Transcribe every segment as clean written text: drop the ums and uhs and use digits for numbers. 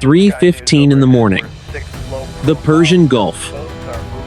3:15 in the morning. The Persian Gulf.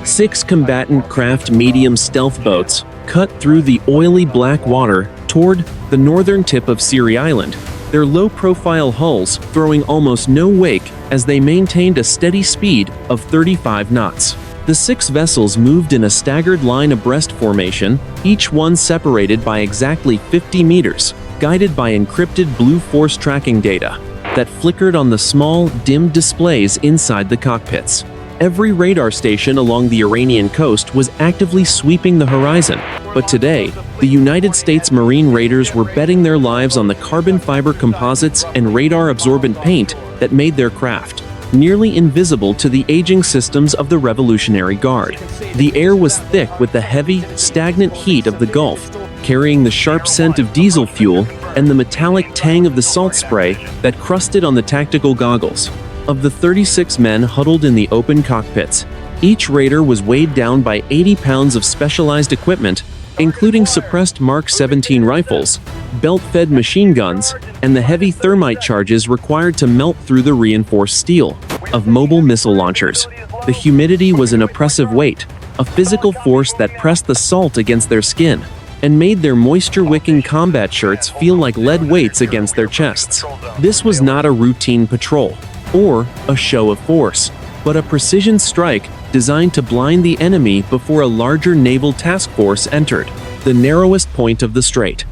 6 combatant craft medium stealth boats cut through the oily black water toward the northern tip of Siri Island, their low-profile hulls throwing almost no wake as they maintained a steady speed of 35 knots. The 6 vessels moved in a staggered line abreast formation, each one separated by exactly 50 meters, guided by encrypted blue force tracking data that flickered on the small, dimmed displays inside the cockpits. Every radar station along the Iranian coast was actively sweeping the horizon, but today, the United States Marine raiders were betting their lives on the carbon fiber composites and radar-absorbent paint that made their craft nearly invisible to the aging systems of the Revolutionary Guard. The air was thick with the heavy, stagnant heat of the Gulf, carrying the sharp scent of diesel fuel and the metallic tang of the salt spray that crusted on the tactical goggles. Of the 36 men huddled in the open cockpits, each raider was weighed down by 80 pounds of specialized equipment, including suppressed Mark 17 rifles, belt-fed machine guns, and the heavy thermite charges required to melt through the reinforced steel of mobile missile launchers. The humidity was an oppressive weight, a physical force that pressed the salt against their skin and made their moisture-wicking combat shirts feel like lead weights against their chests. This was not a routine patrol or a show of force, but a precision strike designed to blind the enemy before a larger naval task force entered the narrowest point of the strait.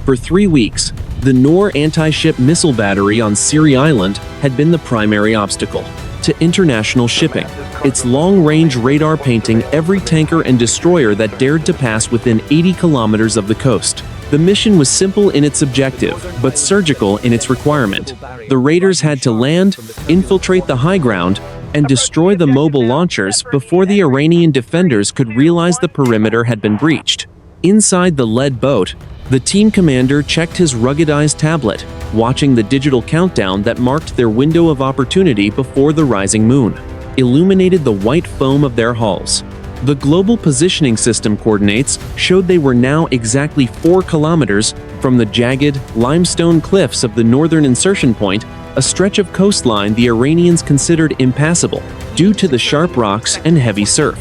For 3 weeks, the Noor anti-ship missile battery on Siri Island had been the primary obstacle to international shipping, its long-range radar painting every tanker and destroyer that dared to pass within 80 kilometers of the coast. The mission was simple in its objective, but surgical in its requirement. The raiders had to land, infiltrate the high ground, and destroy the mobile launchers before the Iranian defenders could realize the perimeter had been breached. Inside the lead boat, the team commander checked his ruggedized tablet, watching the digital countdown that marked their window of opportunity before the rising moon illuminated the white foam of their hulls. The global positioning system coordinates showed they were now exactly 4 kilometers from the jagged, limestone cliffs of the northern insertion point, a stretch of coastline the Iranians considered impassable due to the sharp rocks and heavy surf.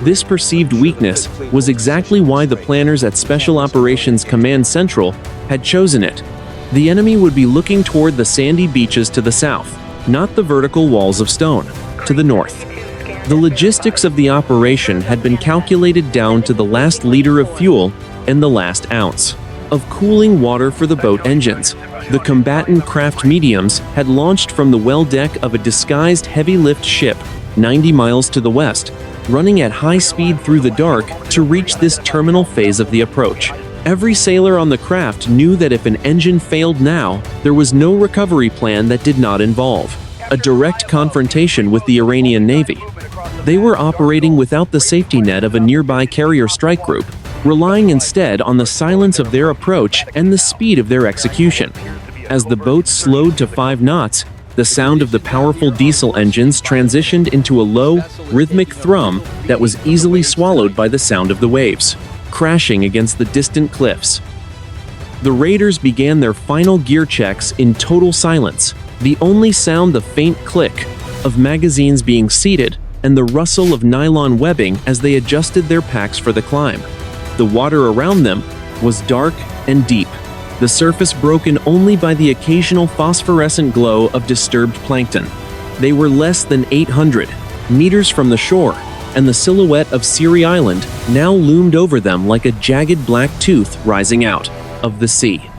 This perceived weakness was exactly why the planners at Special Operations Command Central had chosen it. The enemy would be looking toward the sandy beaches to the south, not the vertical walls of stone to the north. The logistics of the operation had been calculated down to the last liter of fuel and the last ounce of cooling water for the boat engines. The combatant craft mediums had launched from the well deck of a disguised heavy-lift ship 90 miles to the west, running at high speed through the dark to reach this terminal phase of the approach. Every sailor on the craft knew that if an engine failed now, there was no recovery plan that did not involve a direct confrontation with the Iranian Navy. They were operating without the safety net of a nearby carrier strike group, relying instead on the silence of their approach and the speed of their execution. As the boats slowed to 5 knots, the sound of the powerful diesel engines transitioned into a low, rhythmic thrum that was easily swallowed by the sound of the waves crashing against the distant cliffs. The raiders began their final gear checks in total silence, the only sound the faint click of magazines being seated and the rustle of nylon webbing as they adjusted their packs for the climb. The water around them was dark and deep, the surface broken only by the occasional phosphorescent glow of disturbed plankton. They were less than 800 meters from the shore, and the silhouette of Siri Island now loomed over them like a jagged black tooth rising out of the sea.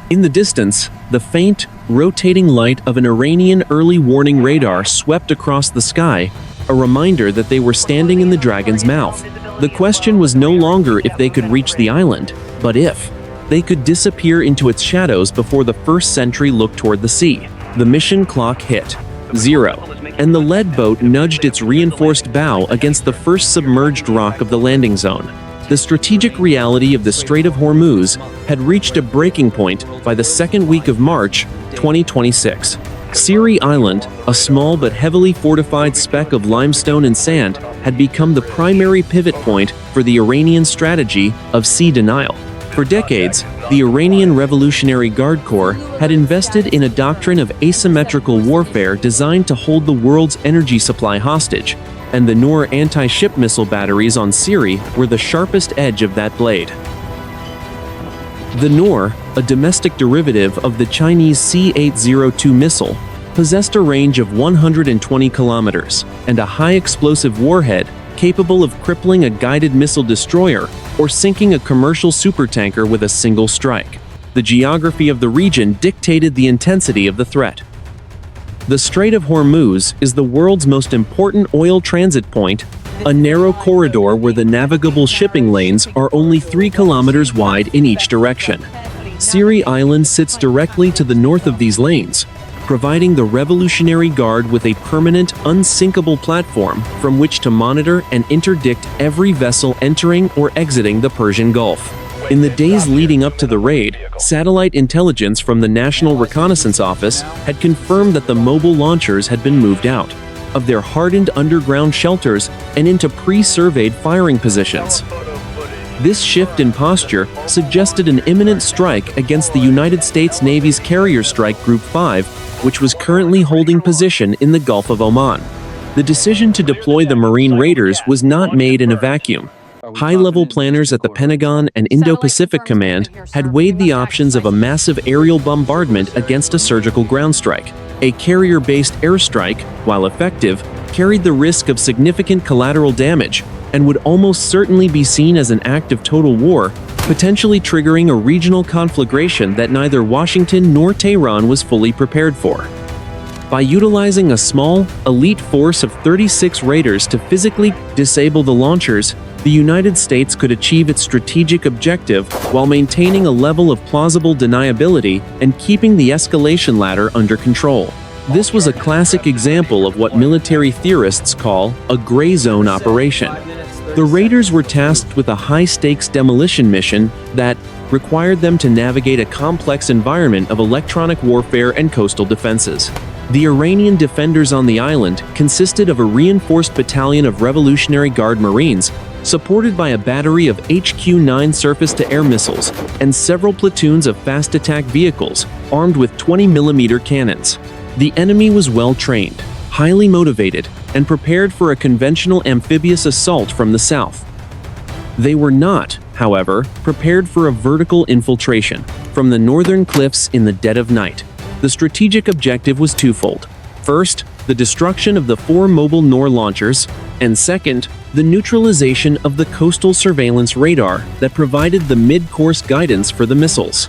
In the distance, the faint, rotating light of an Iranian early warning radar swept across the sky, a reminder that they were standing in the dragon's mouth. The question was no longer if they could reach the island, but if they could disappear into its shadows before the first sentry looked toward the sea. The mission clock hit 0, and the lead boat nudged its reinforced bow against the first submerged rock of the landing zone. The strategic reality of the Strait of Hormuz had reached a breaking point by the second week of March 2026. Siri Island, a small but heavily fortified speck of limestone and sand, had become the primary pivot point for the Iranian strategy of sea denial. For decades, the Iranian Revolutionary Guard Corps had invested in a doctrine of asymmetrical warfare designed to hold the world's energy supply hostage, and the Noor anti-ship missile batteries on Siri were the sharpest edge of that blade. The Noor, a domestic derivative of the Chinese C-802 missile, possessed a range of 120 kilometers and a high-explosive warhead capable of crippling a guided missile destroyer or sinking a commercial supertanker with a single strike. The geography of the region dictated the intensity of the threat. The Strait of Hormuz is the world's most important oil transit point, a narrow corridor where the navigable shipping lanes are only 3 kilometers wide in each direction. Siri Island sits directly to the north of these lanes, providing the Revolutionary Guard with a permanent, unsinkable platform from which to monitor and interdict every vessel entering or exiting the Persian Gulf. In the days leading up to the raid, satellite intelligence from the National Reconnaissance Office had confirmed that the mobile launchers had been moved out of their hardened underground shelters and into pre-surveyed firing positions. This shift in posture suggested an imminent strike against the United States Navy's Carrier Strike Group 5, which was currently holding position in the Gulf of Oman. The decision to deploy the Marine Raiders was not made in a vacuum. High-level planners at the Pentagon and Indo-Pacific Command had weighed the options of a massive aerial bombardment against a surgical ground strike. A carrier-based airstrike, while effective, carried the risk of significant collateral damage and would almost certainly be seen as an act of total war, potentially triggering a regional conflagration that neither Washington nor Tehran was fully prepared for. By utilizing a small, elite force of 36 raiders to physically disable the launchers, the United States could achieve its strategic objective while maintaining a level of plausible deniability and keeping the escalation ladder under control. This was a classic example of what military theorists call a gray zone operation. The raiders were tasked with a high-stakes demolition mission that required them to navigate a complex environment of electronic warfare and coastal defenses. The Iranian defenders on the island consisted of a reinforced battalion of Revolutionary Guard Marines, supported by a battery of HQ-9 surface-to-air missiles and several platoons of fast attack vehicles armed with 20mm cannons. The enemy was well-trained, highly motivated, and prepared for a conventional amphibious assault from the south. They were not, however, prepared for a vertical infiltration from the northern cliffs in the dead of night. The strategic objective was twofold. First, the destruction of the 4 mobile Noor launchers, and second, the neutralization of the coastal surveillance radar that provided the mid-course guidance for the missiles.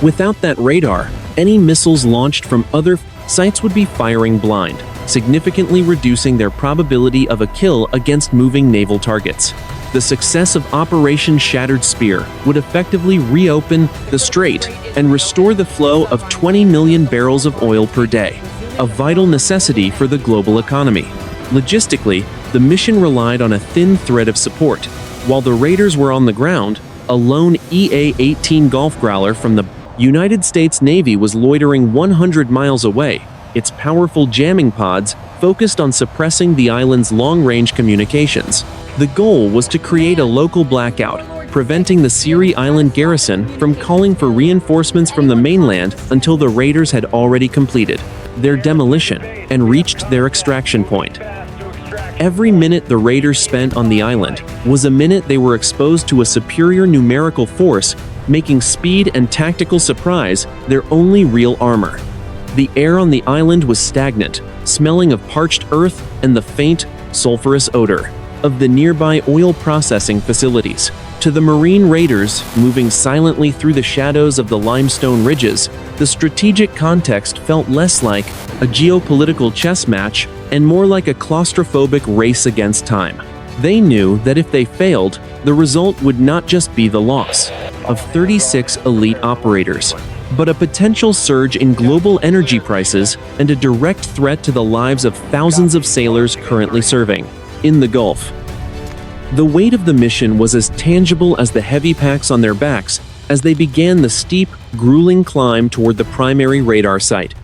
Without that radar, any missiles launched from other sites would be firing blind, significantly reducing their probability of a kill against moving naval targets. The success of Operation Shattered Spear would effectively reopen the Strait and restore the flow of 20 million barrels of oil per day, a vital necessity for the global economy. Logistically, the mission relied on a thin thread of support. While the raiders were on the ground, a lone EA-18 Golf Growler from the United States Navy was loitering 100 miles away, its powerful jamming pods focused on suppressing the island's long-range communications. The goal was to create a local blackout, preventing the Siri Island garrison from calling for reinforcements from the mainland until the raiders had already completed their demolition and reached their extraction point. Every minute the raiders spent on the island was a minute they were exposed to a superior numerical force, making speed and tactical surprise their only real armor. The air on the island was stagnant, smelling of parched earth and the faint, sulfurous odor of the nearby oil processing facilities. To the Marine raiders, moving silently through the shadows of the limestone ridges, the strategic context felt less like a geopolitical chess match and more like a claustrophobic race against time. They knew that if they failed, the result would not just be the loss of 36 elite operators, but a potential surge in global energy prices and a direct threat to the lives of thousands of sailors currently serving in the Gulf. The weight of the mission was as tangible as the heavy packs on their backs as they began the steep, grueling climb toward the primary radar site.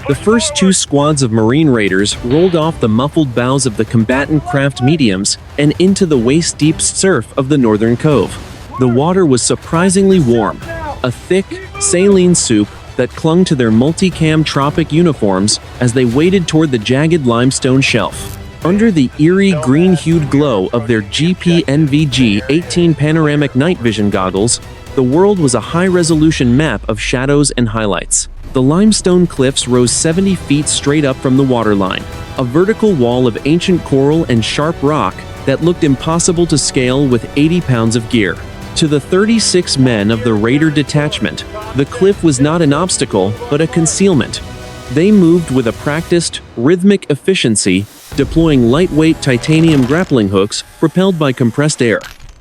The first 2 squads of Marine raiders rolled off the muffled bows of the combatant craft mediums and into the waist-deep surf of the northern cove. The water was surprisingly warm, a thick, saline soup that clung to their multicam tropic uniforms as they waded toward the jagged limestone shelf. Under the eerie green-hued glow of their GP-NVG-18 panoramic night vision goggles, the world was a high-resolution map of shadows and highlights. The limestone cliffs rose 70 feet straight up from the waterline, a vertical wall of ancient coral and sharp rock that looked impossible to scale with 80 pounds of gear. To the 36 men of the Raider detachment, the cliff was not an obstacle, but a concealment. They moved with a practiced, rhythmic efficiency, deploying lightweight titanium grappling hooks propelled by compressed air.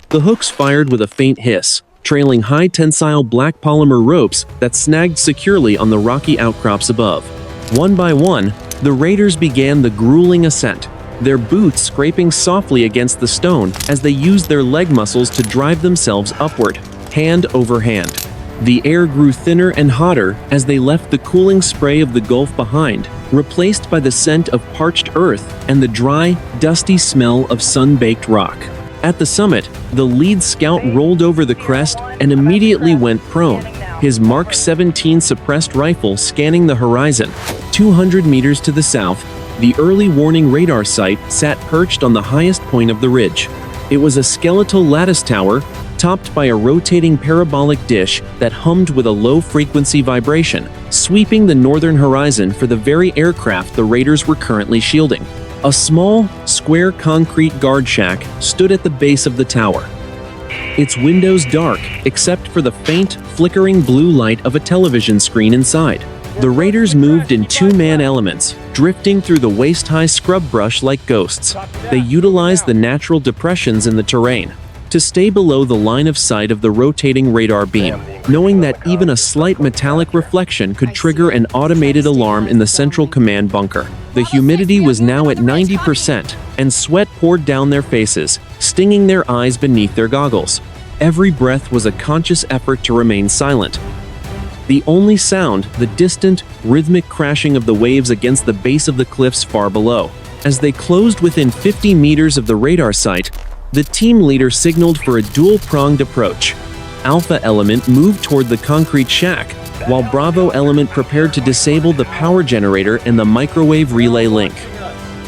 The hooks fired with a faint hiss, trailing high-tensile black polymer ropes that snagged securely on the rocky outcrops above. One by one, the Raiders began the grueling ascent, their boots scraping softly against the stone as they used their leg muscles to drive themselves upward, hand over hand. The air grew thinner and hotter as they left the cooling spray of the Gulf behind, replaced by the scent of parched earth and the dry, dusty smell of sun-baked rock. At the summit, the lead scout rolled over the crest and immediately went prone, his Mark 17 suppressed rifle scanning the horizon. 200 meters to the south, the early warning radar site sat perched on the highest point of the ridge. It was a skeletal lattice tower, topped by a rotating parabolic dish that hummed with a low-frequency vibration, sweeping the northern horizon for the very aircraft the Raiders were currently shielding. A small, square concrete guard shack stood at the base of the tower, its windows dark except for the faint, flickering blue light of a television screen inside. The Raiders moved in two-man elements, drifting through the waist-high scrub brush like ghosts. They utilized the natural depressions in the terrain to stay below the line of sight of the rotating radar beam, knowing that even a slight metallic reflection could trigger an automated alarm in the central command bunker. The humidity was now at 90%, and sweat poured down their faces, stinging their eyes beneath their goggles. Every breath was a conscious effort to remain silent. The only sound, the distant, rhythmic crashing of the waves against the base of the cliffs far below. As they closed within 50 meters of the radar site, the team leader signaled for a dual-pronged approach. Alpha element moved toward the concrete shack, while Bravo element prepared to disable the power generator and the microwave relay link.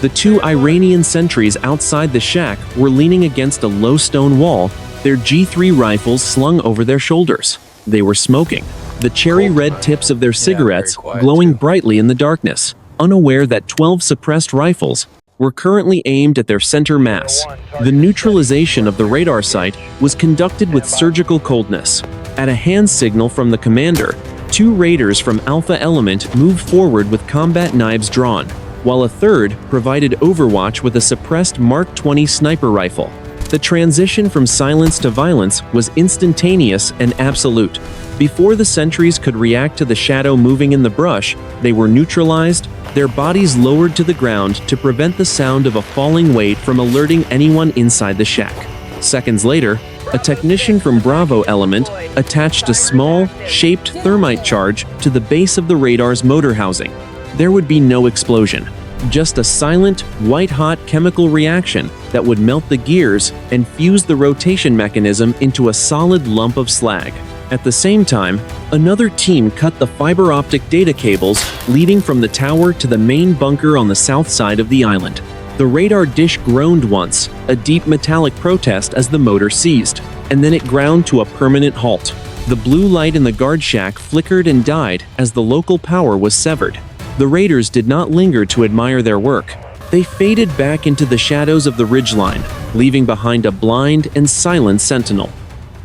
The two Iranian sentries outside the shack were leaning against a low stone wall, their G3 rifles slung over their shoulders. They were smoking, the cherry-red tips of their cigarettes glowing brightly in the darkness, unaware that 12 suppressed rifles were currently aimed at their center mass. The neutralization of the radar site was conducted with surgical coldness. At a hand signal from the commander, two Raiders from Alpha Element moved forward with combat knives drawn, while a third provided overwatch with a suppressed Mark 20 sniper rifle. The transition from silence to violence was instantaneous and absolute. Before the sentries could react to the shadow moving in the brush, they were neutralized, their bodies lowered to the ground to prevent the sound of a falling weight from alerting anyone inside the shack. Seconds later, a technician from Bravo Element attached a small, shaped thermite charge to the base of the radar's motor housing. There would be no explosion, just a silent, white-hot chemical reaction that would melt the gears and fuse the rotation mechanism into a solid lump of slag. At the same time, another team cut the fiber optic data cables leading from the tower to the main bunker on the south side of the island. The radar dish groaned once, a deep metallic protest as the motor seized, and then it ground to a permanent halt. The blue light in the guard shack flickered and died as the local power was severed. The Raiders did not linger to admire their work. They faded back into the shadows of the ridgeline, leaving behind a blind and silent sentinel.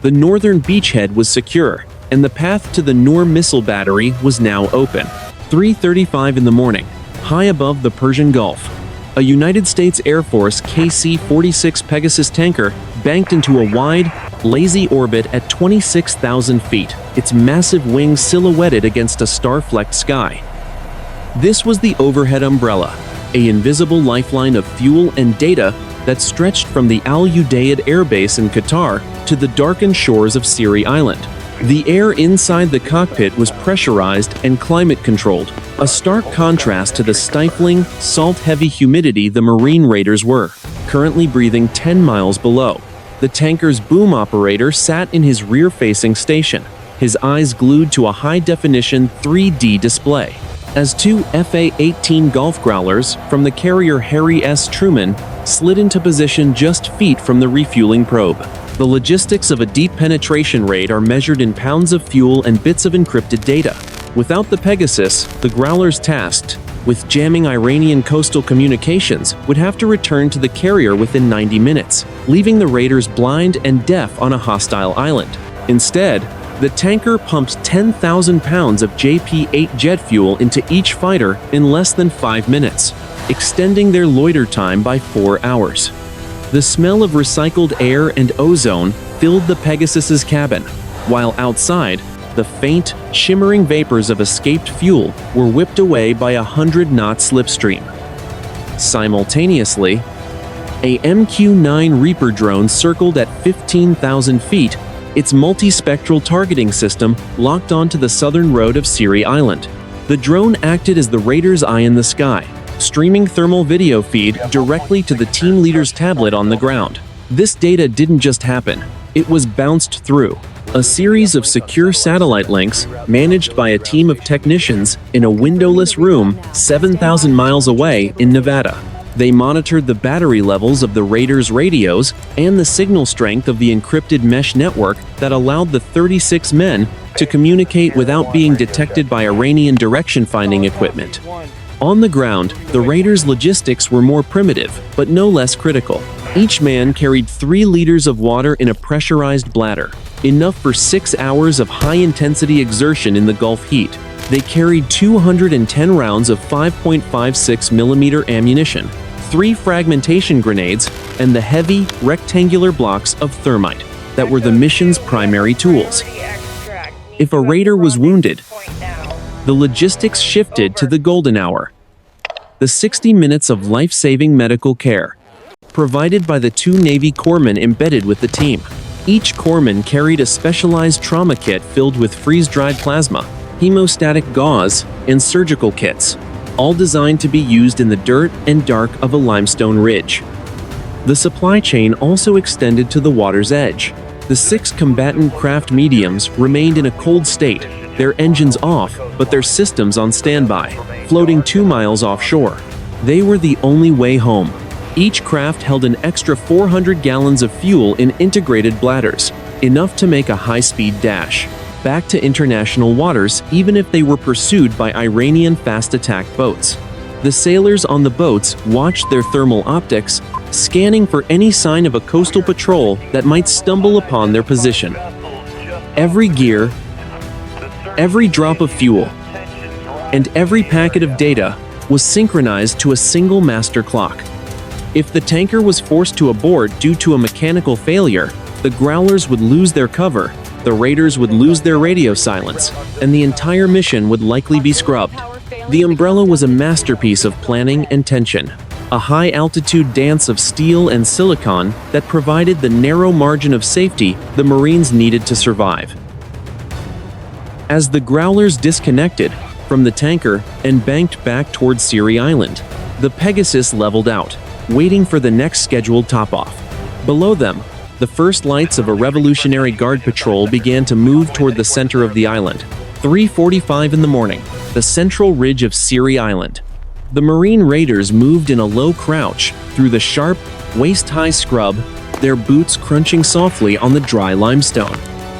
The northern beachhead was secure, and the path to the Noor missile battery was now open. 3:35 in the morning, high above the Persian Gulf, a United States Air Force KC-46 Pegasus tanker banked into a wide, lazy orbit at 26,000 feet, its massive wings silhouetted against a star-flecked sky. This was the overhead umbrella, an invisible lifeline of fuel and data that stretched from the Al Udeid Air Base in Qatar to the darkened shores of Siri Island. The air inside the cockpit was pressurized and climate-controlled, a stark contrast to the stifling, salt-heavy humidity the Marine Raiders were, currently breathing 10 miles below. The tanker's boom operator sat in his rear-facing station, his eyes glued to a high-definition 3D display. As two FA-18 Gulf Growlers from the carrier Harry S. Truman slid into position just feet from the refueling probe. The logistics of a deep penetration raid are measured in pounds of fuel and bits of encrypted data. Without the Pegasus, the Growlers tasked with jamming Iranian coastal communications would have to return to the carrier within 90 minutes, leaving the raiders blind and deaf on a hostile island. Instead, the tanker pumped 10,000 pounds of JP-8 jet fuel into each fighter in less than 5 minutes, extending their loiter time by 4 hours. The smell of recycled air and ozone filled the Pegasus's cabin, while outside, the faint, shimmering vapors of escaped fuel were whipped away by a 100-knot slipstream. Simultaneously, a MQ-9 Reaper drone circled at 15,000 feet, its multispectral targeting system locked onto the southern road of Siri Island. The drone acted as the raiders' eye in the sky, streaming thermal video feed directly to the team leader's tablet on the ground. This data didn't just happen, it was bounced through a series of secure satellite links managed by a team of technicians in a windowless room 7,000 miles away in Nevada. They monitored the battery levels of the raiders' radios and the signal strength of the encrypted mesh network that allowed the 36 men to communicate without being detected by Iranian direction-finding equipment. On the ground, the raiders' logistics were more primitive, but no less critical. Each man carried 3 liters of water in a pressurized bladder, enough for 6 hours of high-intensity exertion in the Gulf heat. They carried 210 rounds of 5.56mm ammunition, 3 fragmentation grenades, and the heavy, rectangular blocks of thermite that were the mission's primary tools. If a raider was wounded, the logistics shifted to the golden hour. The 60 minutes of life-saving medical care, provided by the 2 Navy corpsmen embedded with the team. Each corpsman carried a specialized trauma kit filled with freeze-dried plasma, hemostatic gauze, and surgical kits, all designed to be used in the dirt and dark of a limestone ridge. The supply chain also extended to the water's edge. The 6 combatant craft mediums remained in a cold state, their engines off, but their systems on standby, floating 2 miles offshore. They were the only way home. Each craft held an extra 400 gallons of fuel in integrated bladders, enough to make a high-speed dash back to international waters even if they were pursued by Iranian fast-attack boats. The sailors on the boats watched their thermal optics, scanning for any sign of a coastal patrol that might stumble upon their position. Every gear, every drop of fuel, and every packet of data was synchronized to a single master clock. If the tanker was forced to abort due to a mechanical failure, the Growlers would lose their cover, the raiders would lose their radio silence, and the entire mission would likely be scrubbed. The Umbrella was a masterpiece of planning and tension, a high-altitude dance of steel and silicon that provided the narrow margin of safety the Marines needed to survive. As the Growlers disconnected from the tanker and banked back towards Siri Island, the Pegasus leveled out, waiting for the next scheduled top-off. Below them, the first lights of a Revolutionary Guard patrol began to move toward the center of the island. 3:45 in the morning, the central ridge of Siri Island. The Marine raiders moved in a low crouch through the sharp, waist-high scrub, their boots crunching softly on the dry limestone.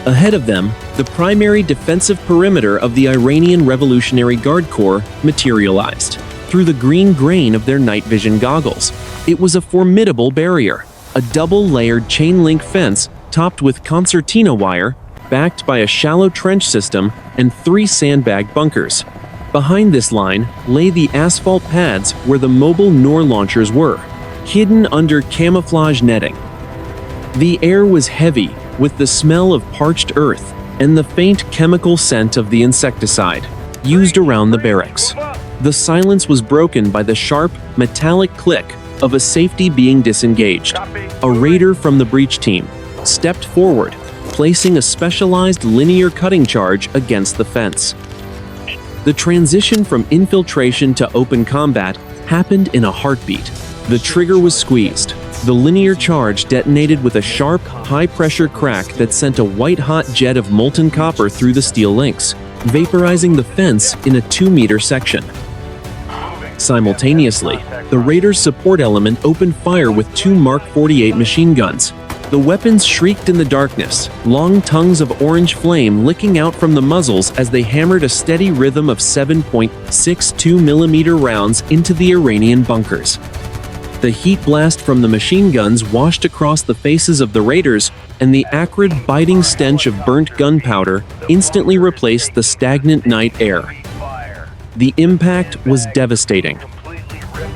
Ahead of them, the primary defensive perimeter of the Iranian Revolutionary Guard Corps materialized through the green grain of their night vision goggles. It was a formidable barrier, a double-layered chain-link fence topped with concertina wire, backed by a shallow trench system and 3 sandbag bunkers. Behind this line lay the asphalt pads where the mobile Noor launchers were, hidden under camouflage netting. The air was heavy with the smell of parched earth and the faint chemical scent of the insecticide used around the barracks. The silence was broken by the sharp, metallic click of a safety being disengaged. A raider from the breach team stepped forward, placing a specialized linear cutting charge against the fence. The transition from infiltration to open combat happened in a heartbeat. The trigger was squeezed. The linear charge detonated with a sharp, high-pressure crack that sent a white-hot jet of molten copper through the steel links, vaporizing the fence in a 2-meter section. Simultaneously, the raiders' support element opened fire with 2 Mark 48 machine guns. The weapons shrieked in the darkness, long tongues of orange flame licking out from the muzzles as they hammered a steady rhythm of 7.62mm rounds into the Iranian bunkers. The heat blast from the machine guns washed across the faces of the raiders, and the acrid, biting stench of burnt gunpowder instantly replaced the stagnant night air. The impact was devastating.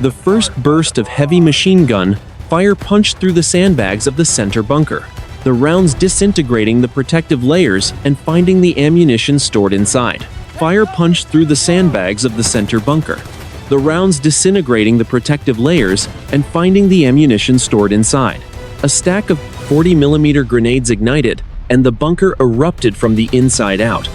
The first burst of heavy machine gun fire punched through the sandbags of the center bunker, the rounds disintegrating the protective layers and finding the ammunition stored inside. Fire punched through the sandbags of the center bunker, the rounds disintegrating the protective layers and finding the ammunition stored inside. A stack of 40mm grenades ignited, and the bunker erupted from the inside out.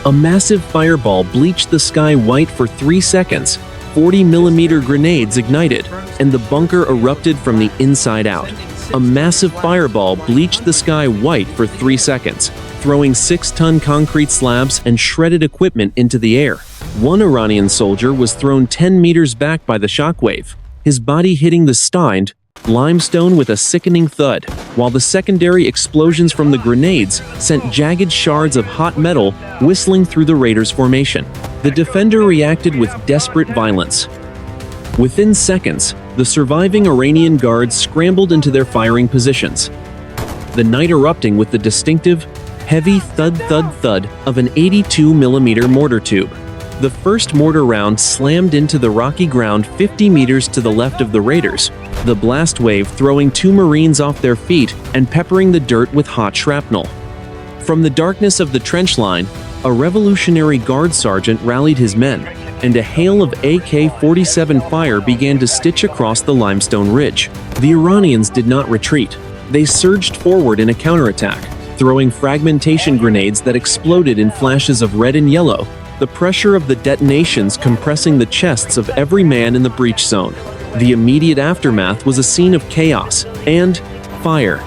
A massive fireball bleached the sky white for 3 seconds. 40mm grenades ignited, and the bunker erupted from the inside out. A massive fireball bleached the sky white for 3 seconds, throwing 6-ton concrete slabs and shredded equipment into the air. One Iranian soldier was thrown 10 meters back by the shockwave, his body hitting the stained limestone with a sickening thud, while the secondary explosions from the grenades sent jagged shards of hot metal whistling through the raiders' formation. The defender reacted with desperate violence. Within seconds, the surviving Iranian guards scrambled into their firing positions, the night erupting with the distinctive, heavy thud-thud-thud of an 82mm mortar tube. The first mortar round slammed into the rocky ground 50 meters to the left of the raiders, the blast wave throwing 2 Marines off their feet and peppering the dirt with hot shrapnel. From the darkness of the trench line, a Revolutionary Guard sergeant rallied his men, and a hail of AK-47 fire began to stitch across the limestone ridge. The Iranians did not retreat. They surged forward in a counterattack, throwing fragmentation grenades that exploded in flashes of red and yellow, the pressure of the detonations compressing the chests of every man in the breach zone. The immediate aftermath was a scene of chaos and fire.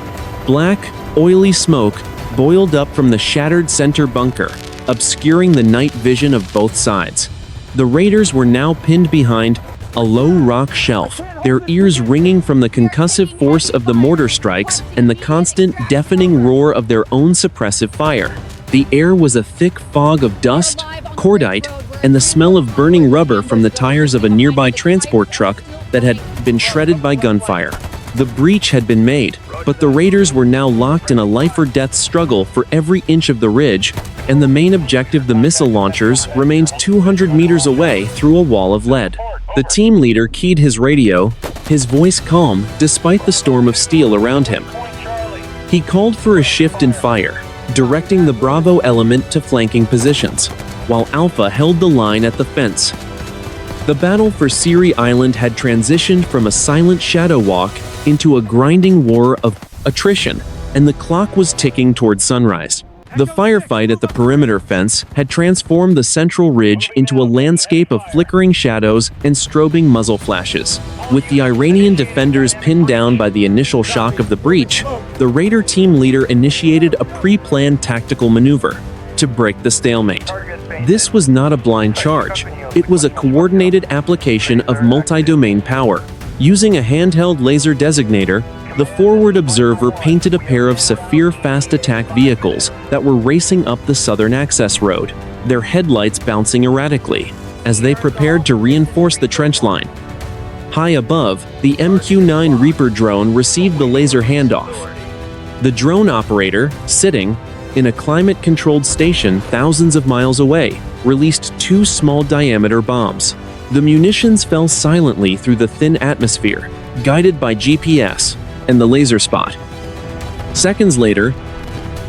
Black, oily smoke boiled up from the shattered center bunker, obscuring the night vision of both sides. The raiders were now pinned behind a low rock shelf, their ears ringing from the concussive force of the mortar strikes and the constant, deafening roar of their own suppressive fire. The air was a thick fog of dust, cordite, and the smell of burning rubber from the tires of a nearby transport truck that had been shredded by gunfire. The breach had been made, but the raiders were now locked in a life-or-death struggle for every inch of the ridge, and the main objective, the missile launchers, remained 200 meters away through a wall of lead. The team leader keyed his radio, his voice calm despite the storm of steel around him. He called for a shift in fire, directing the Bravo element to flanking positions, while Alpha held the line at the fence. The battle for Siri Island had transitioned from a silent shadow walk into a grinding war of attrition, and the clock was ticking toward sunrise. The firefight at the perimeter fence had transformed the central ridge into a landscape of flickering shadows and strobing muzzle flashes. With the Iranian defenders pinned down by the initial shock of the breach, the Raider team leader initiated a pre-planned tactical maneuver to break the stalemate. This was not a blind charge. It was a coordinated application of multi-domain power. Using a handheld laser designator, the forward observer painted a pair of Sapphire fast attack vehicles that were racing up the southern access road, their headlights bouncing erratically, as they prepared to reinforce the trench line. High above, the MQ-9 Reaper drone received the laser handoff. The drone operator, sitting in a climate-controlled station thousands of miles away, released 2 small-diameter bombs. The munitions fell silently through the thin atmosphere, guided by GPS and the laser spot. Seconds later,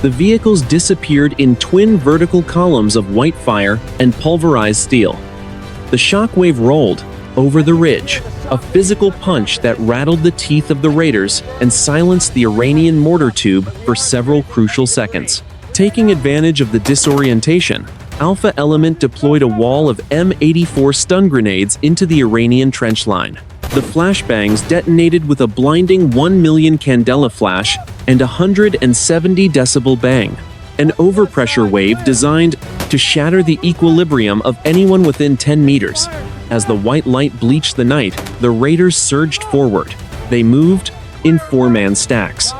the vehicles disappeared in twin vertical columns of white fire and pulverized steel. The shockwave rolled over the ridge, a physical punch that rattled the teeth of the raiders and silenced the Iranian mortar tube for several crucial seconds. Taking advantage of the disorientation, Alpha Element deployed a wall of M84 stun grenades into the Iranian trench line. The flashbangs detonated with a blinding 1 million candela flash and a 170 decibel bang, an overpressure wave designed to shatter the equilibrium of anyone within 10 meters. As the white light bleached the night, the raiders surged forward. They moved in four-man stacks,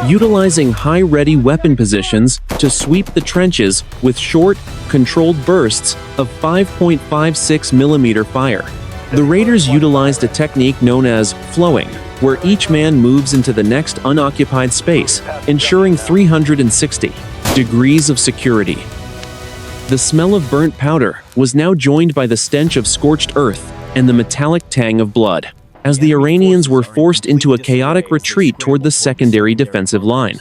utilizing high-ready weapon positions to sweep the trenches with short, controlled bursts of 5.56 millimeter fire. The raiders utilized a technique known as flowing, where each man moves into the next unoccupied space, ensuring 360 degrees of security. The smell of burnt powder was now joined by the stench of scorched earth and the metallic tang of blood, as the Iranians were forced into a chaotic retreat toward the secondary defensive line.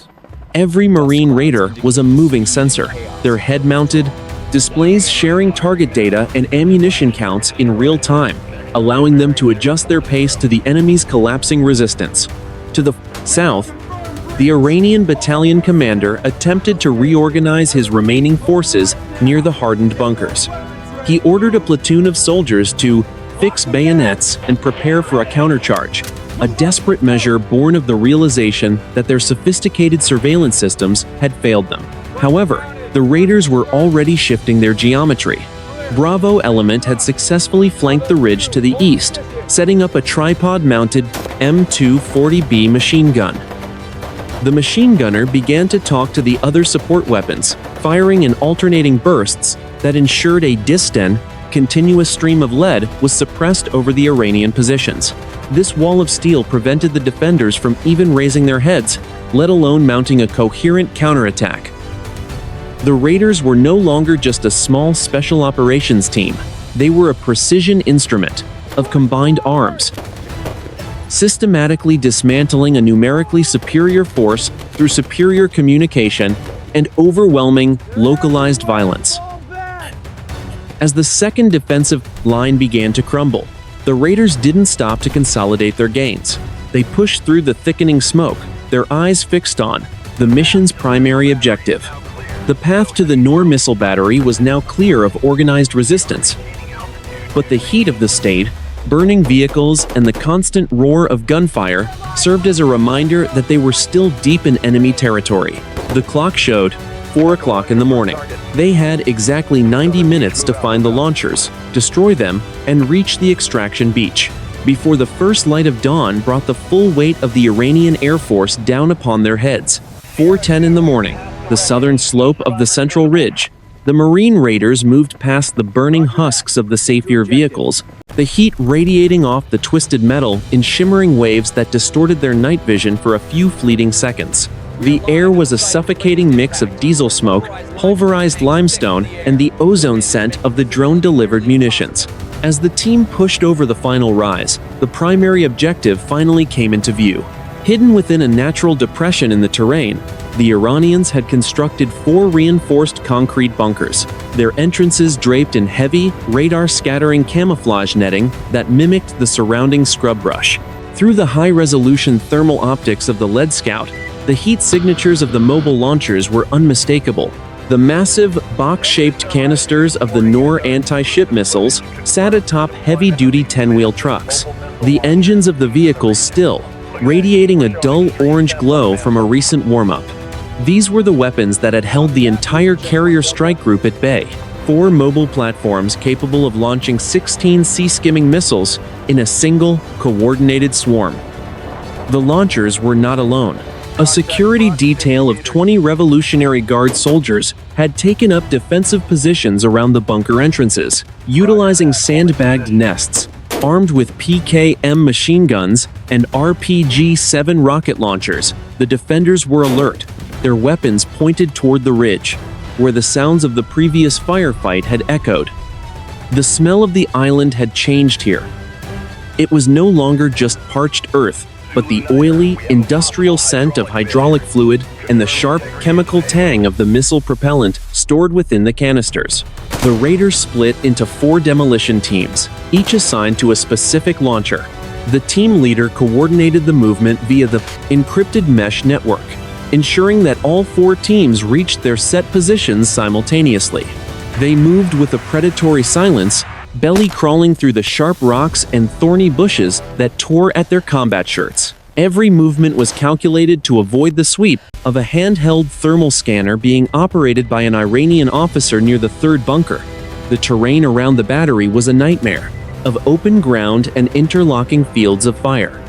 Every Marine raider was a moving sensor, their head-mounted displays sharing target data and ammunition counts in real time, allowing them to adjust their pace to the enemy's collapsing resistance. To the south, the Iranian battalion commander attempted to reorganize his remaining forces near the hardened bunkers. He ordered a platoon of soldiers to fix bayonets and prepare for a countercharge, a desperate measure born of the realization that their sophisticated surveillance systems had failed them. However, the raiders were already shifting their geometry. Bravo element had successfully flanked the ridge to the east, setting up a tripod-mounted M240B machine gun. The machine gunner began to talk to the other support weapons, firing in alternating bursts that ensured a distant, continuous stream of lead was suppressed over the Iranian positions. This wall of steel prevented the defenders from even raising their heads, let alone mounting a coherent counterattack. The raiders were no longer just a small special operations team. They were a precision instrument of combined arms, systematically dismantling a numerically superior force through superior communication and overwhelming, localized violence. As the second defensive line began to crumble, the raiders didn't stop to consolidate their gains. They pushed through the thickening smoke, their eyes fixed on the mission's primary objective. The path to the Noor missile battery was now clear of organized resistance, but the heat of the state, burning vehicles, and the constant roar of gunfire served as a reminder that they were still deep in enemy territory. The clock showed 4 o'clock in the morning. They had exactly 90 minutes to find the launchers, destroy them, and reach the extraction beach before the first light of dawn brought the full weight of the Iranian Air Force down upon their heads. 4:10 in the morning, the southern slope of the central ridge. The Marine raiders moved past the burning husks of the Saphir vehicles, the heat radiating off the twisted metal in shimmering waves that distorted their night vision for a few fleeting seconds. The air was a suffocating mix of diesel smoke, pulverized limestone, and the ozone scent of the drone-delivered munitions. As the team pushed over the final rise, the primary objective finally came into view. Hidden within a natural depression in the terrain, the Iranians had constructed 4 reinforced concrete bunkers, their entrances draped in heavy, radar-scattering camouflage netting that mimicked the surrounding scrub brush. Through the high-resolution thermal optics of the Lead Scout, the heat signatures of the mobile launchers were unmistakable. The massive, box-shaped canisters of the Noor anti-ship missiles sat atop heavy-duty 10-wheel trucks, the engines of the vehicles still, radiating a dull orange glow from a recent warm-up. These were the weapons that had held the entire carrier strike group at bay. 4 mobile platforms capable of launching 16 sea-skimming missiles in a single, coordinated swarm. The launchers were not alone. A security detail of 20 Revolutionary Guard soldiers had taken up defensive positions around the bunker entrances, utilizing sandbagged nests. Armed with PKM machine guns and RPG-7 rocket launchers, the defenders were alert, their weapons pointed toward the ridge, where the sounds of the previous firefight had echoed. The smell of the island had changed here. It was no longer just parched earth, but the oily, industrial scent of hydraulic fluid and the sharp chemical tang of the missile propellant stored within the canisters. The raiders split into 4 demolition teams, each assigned to a specific launcher. The team leader coordinated the movement via the encrypted mesh network, ensuring that all 4 teams reached their set positions simultaneously. They moved with a predatory silence, belly crawling through the sharp rocks and thorny bushes that tore at their combat shirts. Every movement was calculated to avoid the sweep of a handheld thermal scanner being operated by an Iranian officer near the third bunker. The terrain around the battery was a nightmare of open ground and interlocking fields of fire.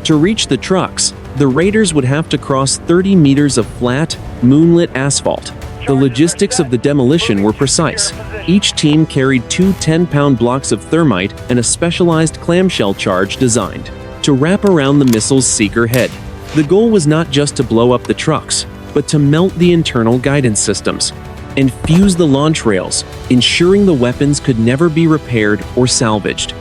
To reach the trucks, the raiders would have to cross 30 meters of flat, moonlit asphalt. The logistics of the demolition were precise. Each team carried two 10-pound blocks of thermite and a specialized clamshell charge designed to wrap around the missile's seeker head. The goal was not just to blow up the trucks, but to melt the internal guidance systems and fuse the launch rails, ensuring the weapons could never be repaired or salvaged.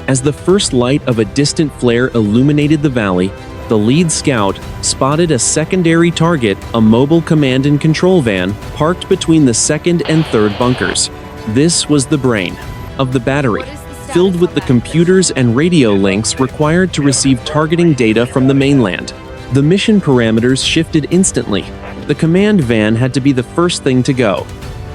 As the first light of a distant flare illuminated the valley, the lead scout spotted a secondary target, a mobile command and control van parked between the second and third bunkers. This was the brain of the battery, filled with the computers and radio links required to receive targeting data from the mainland. The mission parameters shifted instantly. The command van had to be the first thing to go.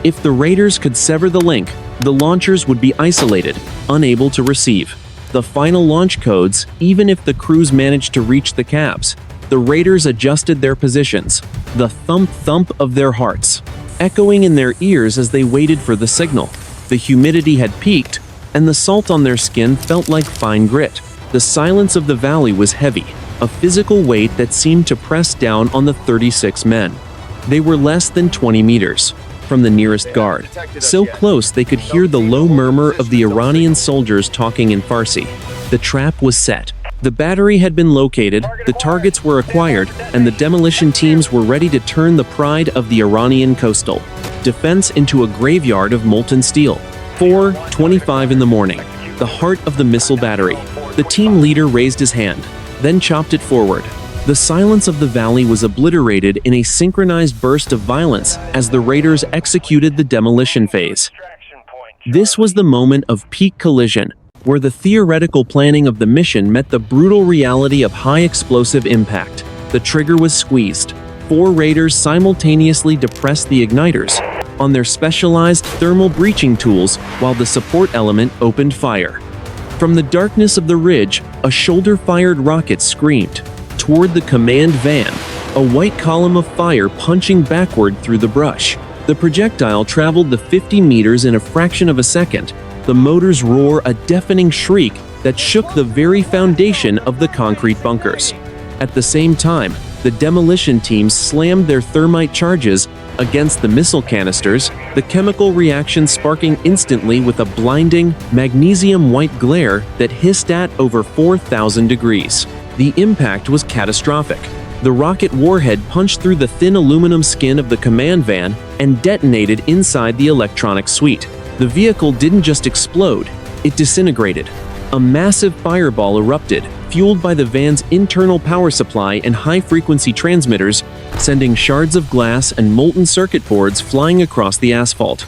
If the raiders could sever the link, the launchers would be isolated, unable to receive the final launch codes. Even if the crews managed to reach the cabs, the raiders adjusted their positions, the thump-thump of their hearts echoing in their ears as they waited for the signal. The humidity had peaked, and the salt on their skin felt like fine grit. The silence of the valley was heavy, a physical weight that seemed to press down on the 36 men. They were less than 20 meters from the nearest guard, so close they could hear the low murmur of the Iranian soldiers talking in Farsi. The trap was set. The battery had been located, the targets were acquired, and the demolition teams were ready to turn the pride of the Iranian coastal defense into a graveyard of molten steel. 4:25 in the morning, the heart of the missile battery. The team leader raised his hand, then chopped it forward. The silence of the valley was obliterated in a synchronized burst of violence as the raiders executed the demolition phase. This was the moment of peak collision, where the theoretical planning of the mission met the brutal reality of high explosive impact. The trigger was squeezed. 4 raiders simultaneously depressed the igniters on their specialized thermal breaching tools while the support element opened fire. From the darkness of the ridge, a shoulder-fired rocket screamed toward the command van, a white column of fire punching backward through the brush. The projectile traveled the 50 meters in a fraction of a second. The motors roar a deafening shriek that shook the very foundation of the concrete bunkers. At the same time, the demolition teams slammed their thermite charges against the missile canisters, the chemical reaction sparking instantly with a blinding, magnesium-white glare that hissed at over 4,000 degrees. The impact was catastrophic. The rocket warhead punched through the thin aluminum skin of the command van and detonated inside the electronic suite. The vehicle didn't just explode, it disintegrated. A massive fireball erupted, fueled by the van's internal power supply and high-frequency transmitters, sending shards of glass and molten circuit boards flying across the asphalt.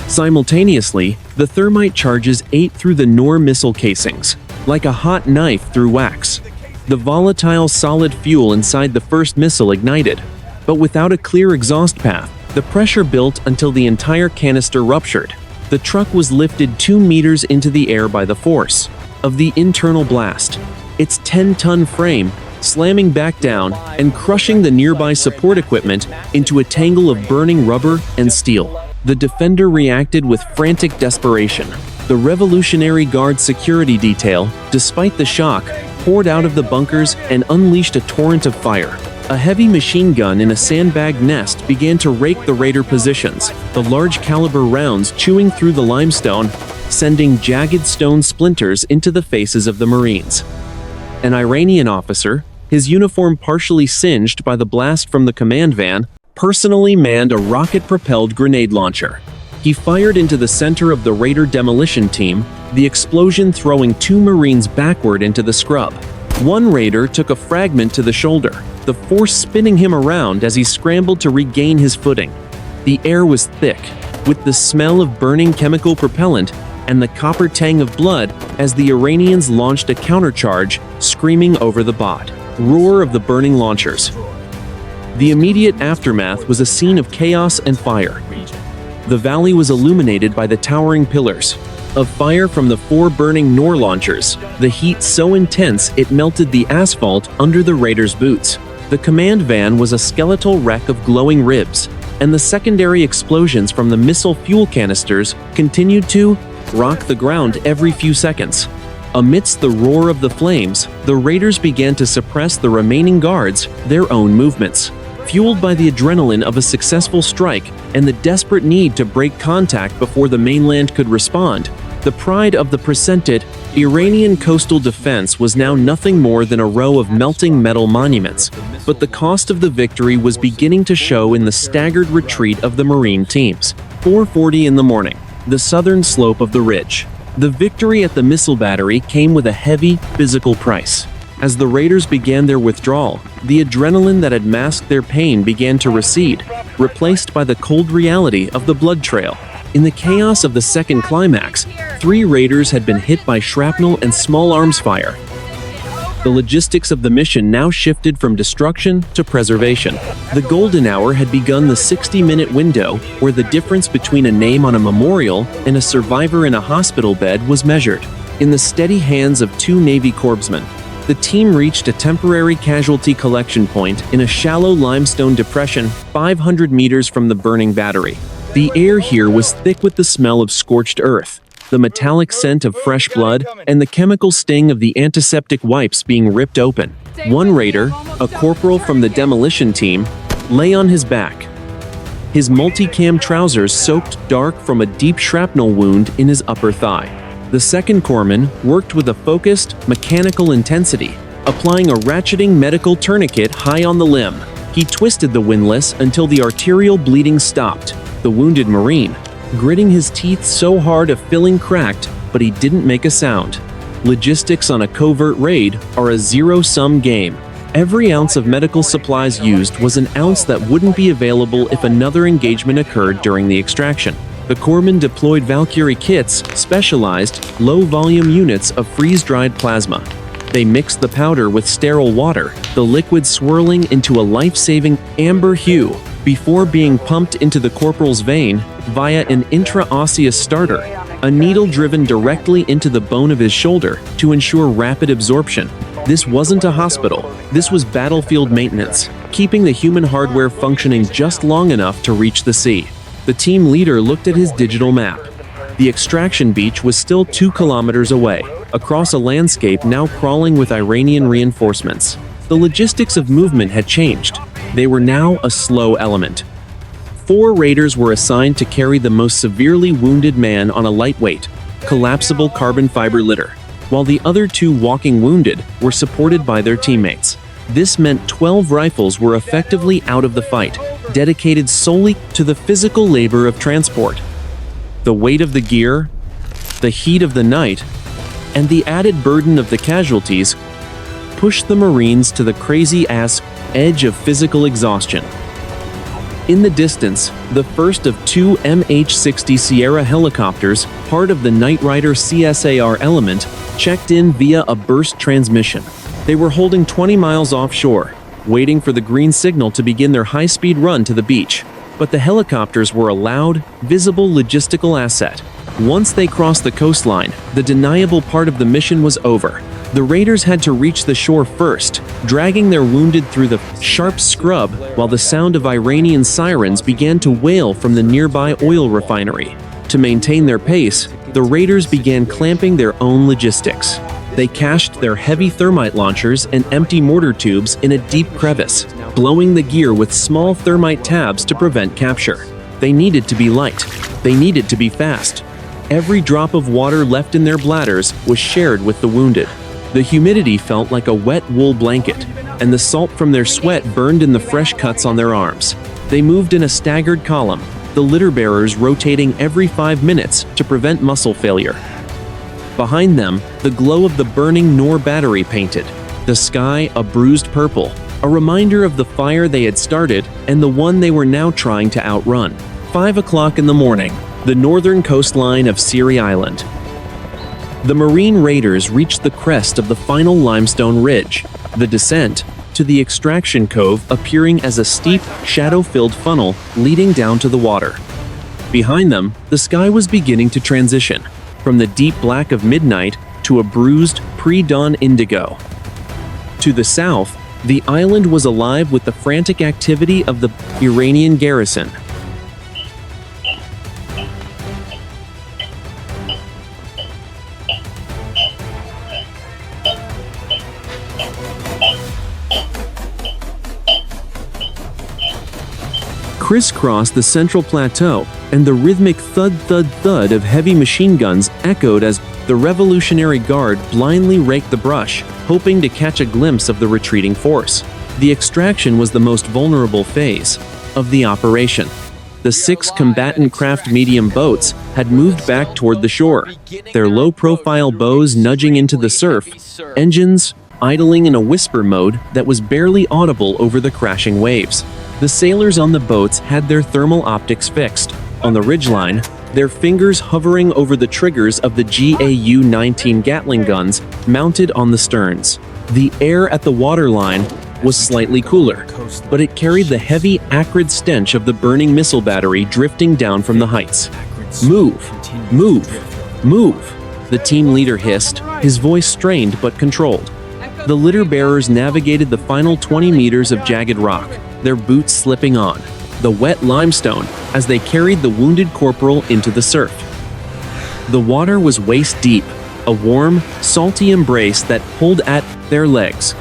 Simultaneously, the thermite charges ate through the Noor missile casings, like a hot knife through wax. The volatile solid fuel inside the first missile ignited, but without a clear exhaust path. The pressure built until the entire canister ruptured. The truck was lifted 2 meters into the air by the force of the internal blast, its 10-ton frame slamming back down and crushing the nearby support equipment into a tangle of burning rubber and steel. The Defender reacted with frantic desperation. The Revolutionary Guard security detail, despite the shock, poured out of the bunkers and unleashed a torrent of fire. A heavy machine gun in a sandbag nest began to rake the raider positions, the large caliber rounds chewing through the limestone, sending jagged stone splinters into the faces of the Marines. An Iranian officer, his uniform partially singed by the blast from the command van, personally manned a rocket-propelled grenade launcher. He fired into the center of the raider demolition team, the explosion throwing 2 Marines backward into the scrub. One raider took a fragment to the shoulder, the force spinning him around as he scrambled to regain his footing. The air was thick, with the smell of burning chemical propellant and the copper tang of blood as the Iranians launched a countercharge, screaming over the roar of the burning launchers. The immediate aftermath was a scene of chaos and fire. The valley was illuminated by the towering pillars, of fire from the 4 burning Noor launchers, the heat so intense it melted the asphalt under the raiders' boots. The command van was a skeletal wreck of glowing ribs, and the secondary explosions from the missile fuel canisters continued to rock the ground every few seconds. Amidst the roar of the flames, the raiders began to suppress the remaining guards' their own movements. Fueled by the adrenaline of a successful strike and the desperate need to break contact before the mainland could respond, the pride of the presented Iranian coastal defense was now nothing more than a row of melting metal monuments. But the cost of the victory was beginning to show in the staggered retreat of the Marine teams. 4:40 in the morning, the southern slope of the ridge. The victory at the missile battery came with a heavy physical price. As the raiders began their withdrawal, the adrenaline that had masked their pain began to recede, replaced by the cold reality of the blood trail. In the chaos of the second climax, 3 raiders had been hit by shrapnel and small arms fire. The logistics of the mission now shifted from destruction to preservation. The golden hour had begun, the 60-minute window where the difference between a name on a memorial and a survivor in a hospital bed was measured. In the steady hands of 2 Navy corpsmen, the team reached a temporary casualty collection point in a shallow limestone depression 500 meters from the burning battery. The air here was thick with the smell of scorched earth, the metallic scent of fresh blood, and the chemical sting of the antiseptic wipes being ripped open. One raider, a corporal from the demolition team, lay on his back, his multicam trousers soaked dark from a deep shrapnel wound in his upper thigh. The second corpsman worked with a focused, mechanical intensity, applying a ratcheting medical tourniquet high on the limb. He twisted the windlass until the arterial bleeding stopped. The wounded Marine, gritting his teeth so hard a filling cracked, but he didn't make a sound. Logistics on a covert raid are a zero-sum game. Every ounce of medical supplies used was an ounce that wouldn't be available if another engagement occurred during the extraction. The corpsmen deployed Valkyrie kits, specialized, low-volume units of freeze-dried plasma. They mixed the powder with sterile water, the liquid swirling into a life-saving amber hue, before being pumped into the corporal's vein via an intraosseous starter, a needle driven directly into the bone of his shoulder to ensure rapid absorption. This wasn't a hospital. This was battlefield maintenance, keeping the human hardware functioning just long enough to reach the sea. The team leader looked at his digital map. The extraction beach was still 2 kilometers away, across a landscape now crawling with Iranian reinforcements. The logistics of movement had changed. They were now a slow element. 4 raiders were assigned to carry the most severely wounded man on a lightweight, collapsible carbon fiber litter, while the other 2 walking wounded were supported by their teammates. This meant 12 rifles were effectively out of the fight, dedicated solely to the physical labor of transport. The weight of the gear, the heat of the night, and the added burden of the casualties pushed the Marines to the crazy-ass edge of physical exhaustion. In the distance, the first of 2 MH-60 Sierra helicopters, part of the Knight Rider CSAR element, checked in via a burst transmission. They were holding 20 miles offshore, waiting for the green signal to begin their high-speed run to the beach. But the helicopters were a loud, visible logistical asset. Once they crossed the coastline, the deniable part of the mission was over. The raiders had to reach the shore first, dragging their wounded through the sharp scrub while the sound of Iranian sirens began to wail from the nearby oil refinery. To maintain their pace, the raiders began clamping their own logistics. They cached their heavy thermite launchers and empty mortar tubes in a deep crevice, blowing the gear with small thermite tabs to prevent capture. They needed to be light. They needed to be fast. Every drop of water left in their bladders was shared with the wounded. The humidity felt like a wet wool blanket, and the salt from their sweat burned in the fresh cuts on their arms. They moved in a staggered column, the litter bearers rotating every 5 minutes to prevent muscle failure. Behind them, the glow of the burning Noor battery painted the sky a bruised purple, a reminder of the fire they had started and the one they were now trying to outrun. 5 o'clock in the morning, the northern coastline of Siri Island. The Marine raiders reached the crest of the final limestone ridge, the descent to the extraction cove appearing as a steep, shadow-filled funnel leading down to the water. Behind them, the sky was beginning to transition. from the deep black of midnight to a bruised, pre-dawn indigo. To the south, the island was alive with the frantic activity of the Iranian garrison. Crisscross the central plateau, and the rhythmic thud-thud-thud of heavy machine guns echoed as the Revolutionary Guard blindly raked the brush, hoping to catch a glimpse of the retreating force. The extraction was the most vulnerable phase of the operation. The 6 combatant craft medium boats had moved back toward the shore, their low-profile bows nudging into the surf, engines idling in a whisper mode that was barely audible over the crashing waves. The sailors on the boats had their thermal optics fixed on the ridgeline, their fingers hovering over the triggers of the GAU-19 Gatling guns mounted on the sterns. The air at the waterline was slightly cooler, but it carried the heavy, acrid stench of the burning missile battery drifting down from the heights. "Move! Move! Move!" the team leader hissed, his voice strained but controlled. The litter bearers navigated the final 20 meters of jagged rock, their boots slipping on the wet limestone as they carried the wounded corporal into the surf. The water was waist deep, a warm, salty embrace that pulled at their legs.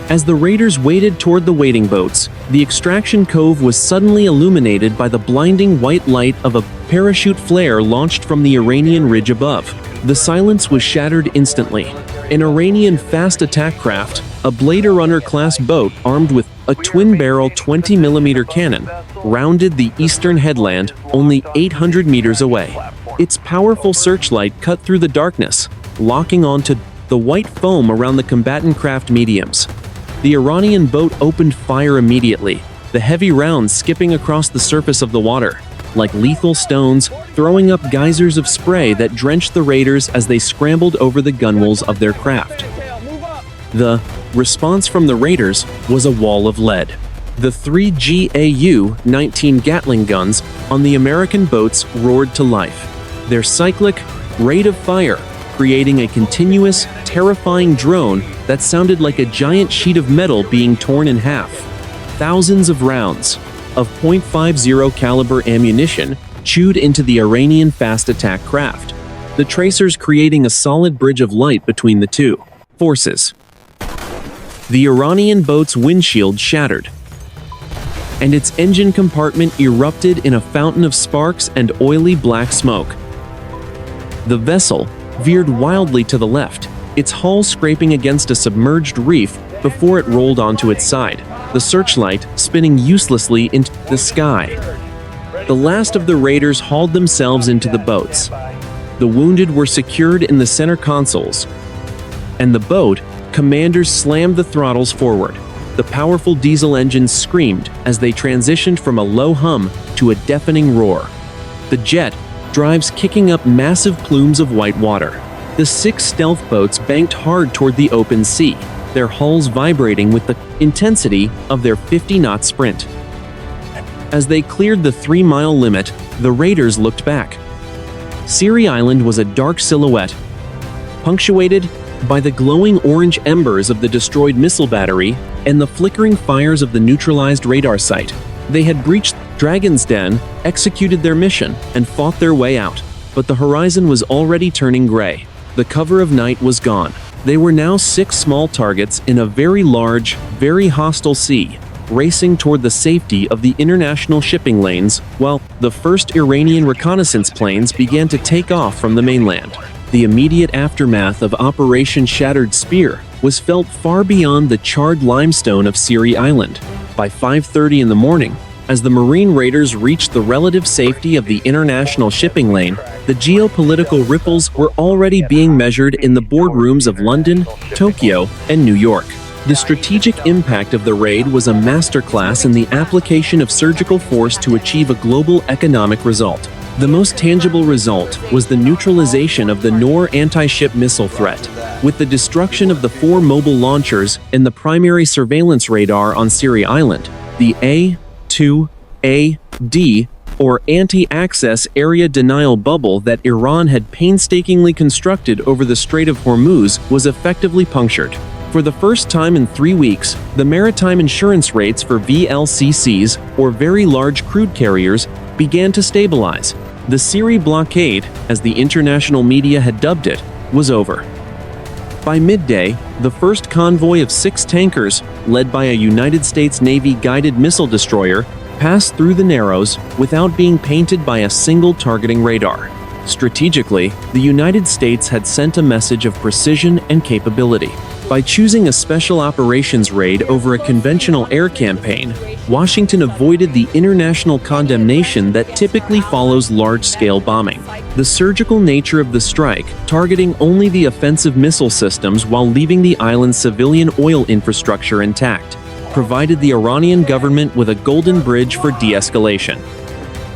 As the raiders waded toward the waiting boats, the extraction cove was suddenly illuminated by the blinding white light of a parachute flare launched from the Iranian ridge above. The silence was shattered instantly. An Iranian fast attack craft, a Blade Runner-class boat armed with a twin-barrel 20mm cannon, rounded the eastern headland only 800 meters away. Its powerful searchlight cut through the darkness, locking onto the white foam around the combatant craft mediums. The Iranian boat opened fire immediately, the heavy rounds skipping across the surface of the water, like lethal stones, throwing up geysers of spray that drenched the raiders as they scrambled over the gunwales of their craft. The response from the raiders was a wall of lead. The 3 GAU-19 Gatling guns on the American boats roared to life, their cyclic rate of fire creating a continuous, terrifying drone that sounded like a giant sheet of metal being torn in half. Thousands of rounds of .50 caliber ammunition chewed into the Iranian fast attack craft, the tracers creating a solid bridge of light between the two forces. The Iranian boat's windshield shattered, and its engine compartment erupted in a fountain of sparks and oily black smoke. The vessel veered wildly to the left, its hull scraping against a submerged reef before it rolled onto its side, the searchlight spinning uselessly into the sky. The last of the raiders hauled themselves into the boats. The wounded were secured in the center consoles, and the boat commanders slammed the throttles forward. The powerful diesel engines screamed as they transitioned from a low hum to a deafening roar. The jet drives kicking up massive plumes of white water. The 6 stealth boats banked hard toward the open sea, their hulls vibrating with the intensity of their 50-knot sprint. As they cleared the 3-mile limit, the raiders looked back. Siri Island was a dark silhouette, punctuated by the glowing orange embers of the destroyed missile battery and the flickering fires of the neutralized radar site. They had breached Dragon's Den, executed their mission, and fought their way out. But the horizon was already turning gray. The cover of night was gone. They were now 6 small targets in a very large, very hostile sea, racing toward the safety of the international shipping lanes, while the first Iranian reconnaissance planes began to take off from the mainland. The immediate aftermath of Operation Shattered Spear was felt far beyond the charred limestone of Siri Island. By 5:30 in the morning, as the Marine raiders reached the relative safety of the international shipping lane, the geopolitical ripples were already being measured in the boardrooms of London, Tokyo, and New York. The strategic impact of the raid was a masterclass in the application of surgical force to achieve a global economic result. The most tangible result was the neutralization of the Noor anti-ship missile threat. With the destruction of the 4 mobile launchers and the primary surveillance radar on Siri Island, the A2AD, or anti-access area denial bubble that Iran had painstakingly constructed over the Strait of Hormuz, was effectively punctured. For the first time in 3 weeks, the maritime insurance rates for VLCCs, or very large crude carriers, began to stabilize. The Siri blockade, as the international media had dubbed it, was over. By midday, the first convoy of 6 tankers, led by a United States Navy guided missile destroyer, passed through the Narrows without being painted by a single targeting radar. Strategically, the United States had sent a message of precision and capability. By choosing a special operations raid over a conventional air campaign, Washington avoided the international condemnation that typically follows large-scale bombing. The surgical nature of the strike, targeting only the offensive missile systems while leaving the island's civilian oil infrastructure intact, provided the Iranian government with a golden bridge for de-escalation.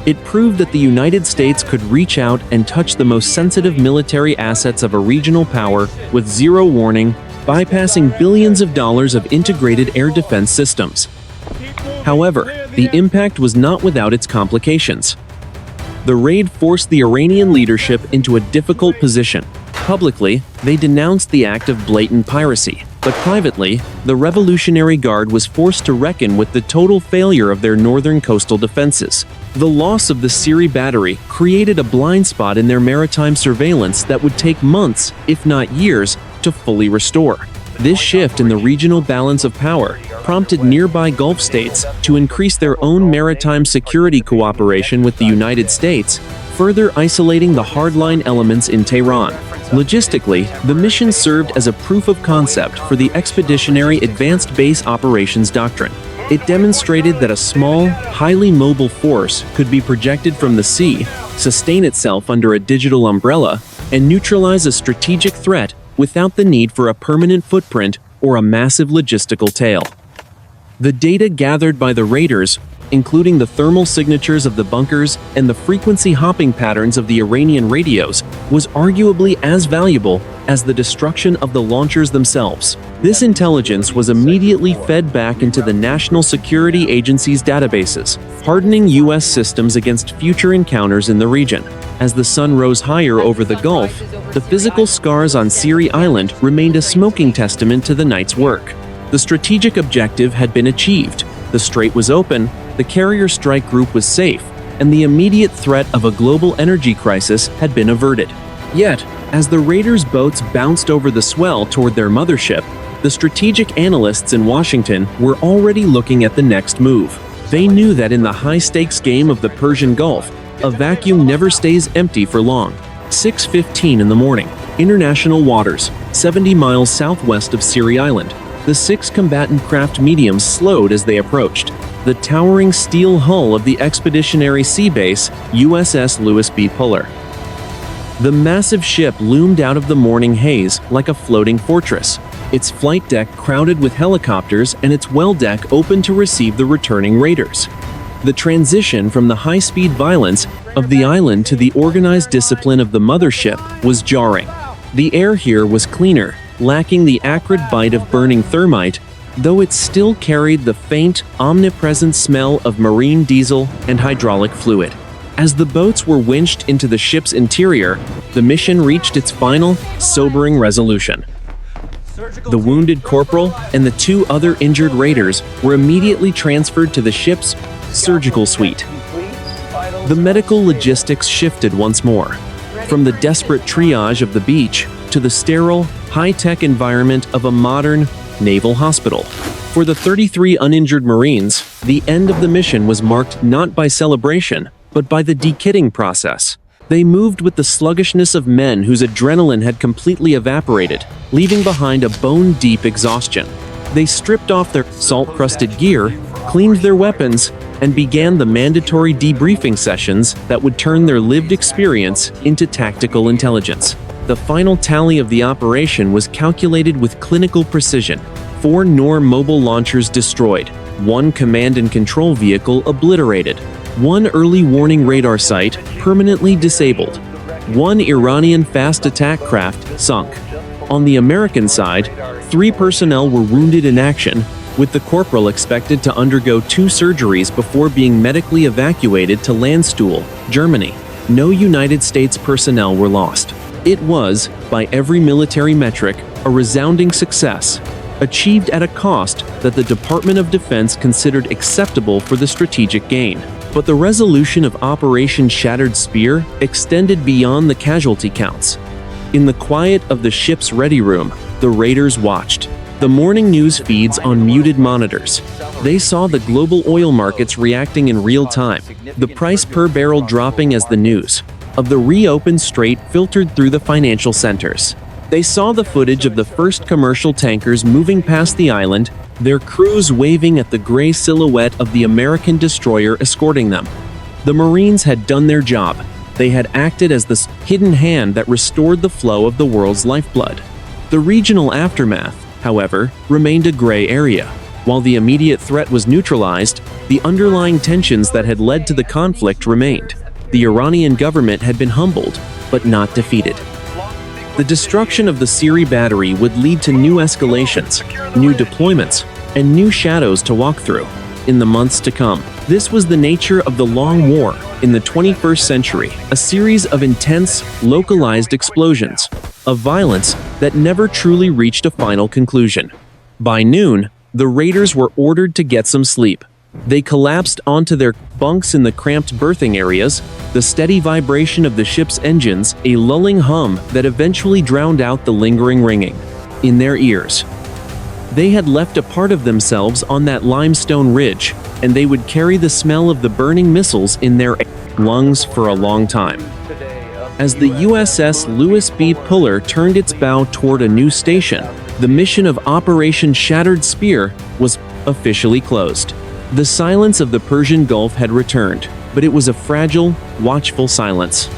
It proved that the United States could reach out and touch the most sensitive military assets of a regional power with zero warning, bypassing billions of dollars of integrated air defense systems. However, the impact was not without its complications. The raid forced the Iranian leadership into a difficult position. Publicly, they denounced the act of blatant piracy, but privately, the Revolutionary Guard was forced to reckon with the total failure of their northern coastal defenses. The loss of the Siri battery created a blind spot in their maritime surveillance that would take months, if not years, to fully restore. This shift in the regional balance of power prompted nearby Gulf states to increase their own maritime security cooperation with the United States, further isolating the hardline elements in Tehran. Logistically, the mission served as a proof of concept for the Expeditionary Advanced Base Operations Doctrine. It demonstrated that a small, highly mobile force could be projected from the sea, sustain itself under a digital umbrella, and neutralize a strategic threat without the need for a permanent footprint or a massive logistical tail. The data gathered by the raiders, including the thermal signatures of the bunkers and the frequency hopping patterns of the Iranian radios, was arguably as valuable as the destruction of the launchers themselves. This intelligence was immediately fed back into the National Security Agency's databases, hardening U.S. systems against future encounters in the region. As the sun rose higher over the Gulf, the physical scars on Siri Island remained a smoking testament to the night's work. The strategic objective had been achieved. The strait was open, the carrier strike group was safe, and the immediate threat of a global energy crisis had been averted. Yet, as the raiders' boats bounced over the swell toward their mothership, the strategic analysts in Washington were already looking at the next move. They knew that in the high-stakes game of the Persian Gulf, a vacuum never stays empty for long. 6:15 in the morning, international waters, 70 miles southwest of Siri Island. The 6 combatant craft mediums slowed as they approached. The towering steel hull of the Expeditionary Sea Base, USS Lewis B. Puller. The massive ship loomed out of the morning haze like a floating fortress, its flight deck crowded with helicopters and its well deck open to receive the returning raiders. The transition from the high-speed violence of the island to the organized discipline of the mothership was jarring. The air here was cleaner, lacking the acrid bite of burning thermite, though it still carried the faint, omnipresent smell of marine diesel and hydraulic fluid. As the boats were winched into the ship's interior, the mission reached its final, sobering resolution. The wounded corporal and the 2 other injured raiders were immediately transferred to the ship's surgical suite. The medical logistics shifted once more, from the desperate triage of the beach to the sterile, high-tech environment of a modern naval hospital. For the 33 uninjured Marines, the end of the mission was marked not by celebration, but by the dekitting process. They moved with the sluggishness of men whose adrenaline had completely evaporated, leaving behind a bone-deep exhaustion. They stripped off their salt-crusted gear, cleaned their weapons, and began the mandatory debriefing sessions that would turn their lived experience into tactical intelligence. The final tally of the operation was calculated with clinical precision. 4 Noor mobile launchers destroyed, 1 command and control vehicle obliterated, 1 early warning radar site permanently disabled, 1 Iranian fast attack craft sunk. On the American side, 3 personnel were wounded in action, with the corporal expected to undergo 2 surgeries before being medically evacuated to Landstuhl, Germany. No United States personnel were lost. It was, by every military metric, a resounding success, achieved at a cost that the Department of Defense considered acceptable for the strategic gain. But the resolution of Operation Shattered Spear extended beyond the casualty counts. In the quiet of the ship's ready room, the raiders watched. The morning news feeds on muted monitors. They saw the global oil markets reacting in real time, the price per barrel dropping as the news of the reopened Strait filtered through the financial centers. They saw the footage of the first commercial tankers moving past the island, their crews waving at the gray silhouette of the American destroyer escorting them. The Marines had done their job. They had acted as the hidden hand that restored the flow of the world's lifeblood. The regional aftermath, however, remained a gray area. While the immediate threat was neutralized, the underlying tensions that had led to the conflict remained. The Iranian government had been humbled, but not defeated. The destruction of the Siri battery would lead to new escalations, new deployments, and new shadows to walk through in the months to come. This was the nature of the long war in the 21st century, a series of intense, localized explosions, of violence that never truly reached a final conclusion. By noon, the raiders were ordered to get some sleep. They collapsed onto their bunks in the cramped berthing areas, the steady vibration of the ship's engines, a lulling hum that eventually drowned out the lingering ringing in their ears. They had left a part of themselves on that limestone ridge, and they would carry the smell of the burning missiles in their lungs for a long time. As the USS Louis B. Puller turned its bow toward a new station, the mission of Operation Shattered Spear was officially closed. The silence of the Persian Gulf had returned, but it was a fragile, watchful silence.